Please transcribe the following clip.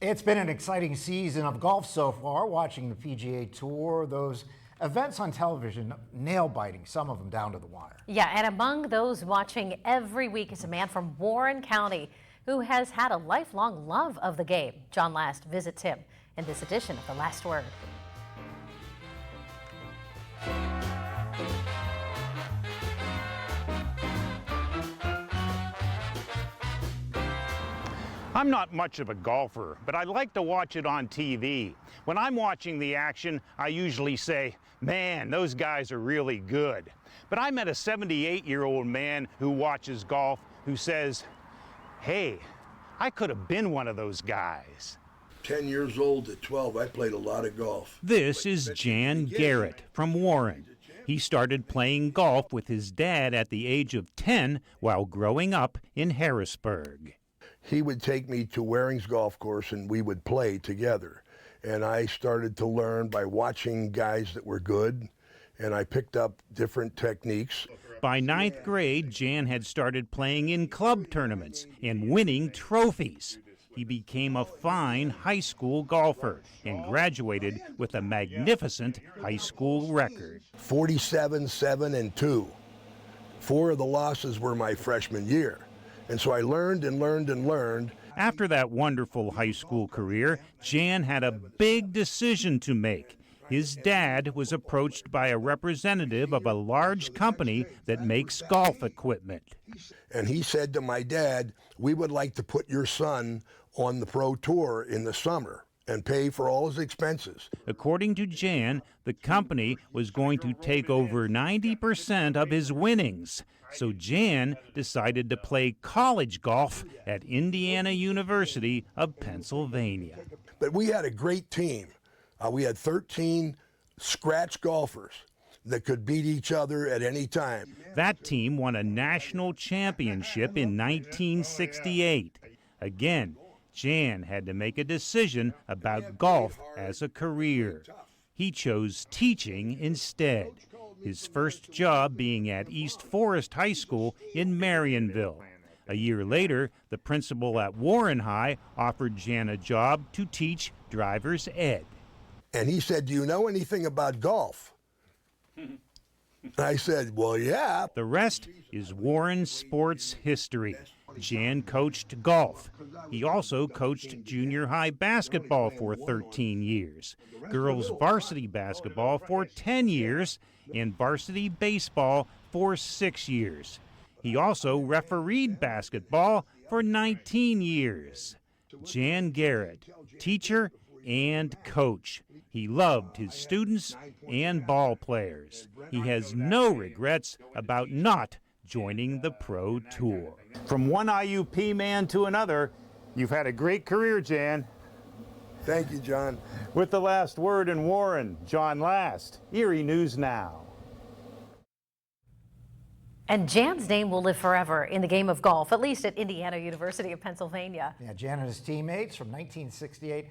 It's been an exciting season of golf so far, watching the PGA Tour, those events on television, nail-biting, some of them down to the wire. Yeah, and among those watching every week is a man from Warren County who has had a lifelong love of the game. John Last visits him in this edition of The Last Word. I'm not much of a golfer, but I like to watch it on TV. When I'm watching the action, I usually say, man, those guys are really good. But I met a 78-year-old man who watches golf who says, hey, I could have been one of those guys. 10 years old to 12, I played a lot of golf. This is Garrett from Warren. He started playing golf with his dad at the age of 10 while growing up in Harrisburg. He would take me to Waring's golf course and we would play together. And I started to learn by watching guys that were good, and I picked up different techniques. By ninth grade, Jan had started playing in club tournaments and winning trophies. He became a fine high school golfer and graduated with a magnificent high school record. 47, 7, and 2. 4 of the losses were my freshman year. And so I learned and learned and learned. After that wonderful high school career, Jan had a big decision to make. His dad was approached by a representative of a large company that makes golf equipment. And he said to my dad, we would like to put your son on the pro tour in the summer and pay for all his expenses. According to Jan, the company was going to take over 90% of his winnings. So Jan decided to play college golf at Indiana University of Pennsylvania. But we had a great team. We had 13 scratch golfers that could beat each other at any time. That team won a national championship in 1968. Again, Jan had to make a decision about golf as a career. He chose teaching instead, his first job being at East Forest High School in Marionville. A year later, the principal at Warren High offered Jan a job to teach driver's ed. And he said, do you know anything about golf? I said, well, yeah. The rest is Warren sports history. Jan coached golf. He also coached junior high basketball for 13 years, girls varsity basketball for 10 years, and varsity baseball for 6 years. He also refereed basketball for 19 years. Jan Garrett, teacher and coach. He loved his students and ball players. He has no regrets about not joining the pro tour. From one IUP man to another, you've had a great career, Jan. Thank you, John. With The Last Word in Warren, John Last, Erie News Now. And Jan's name will live forever in the game of golf, at least at Indiana University of Pennsylvania. Yeah, Jan and his teammates from 1968 were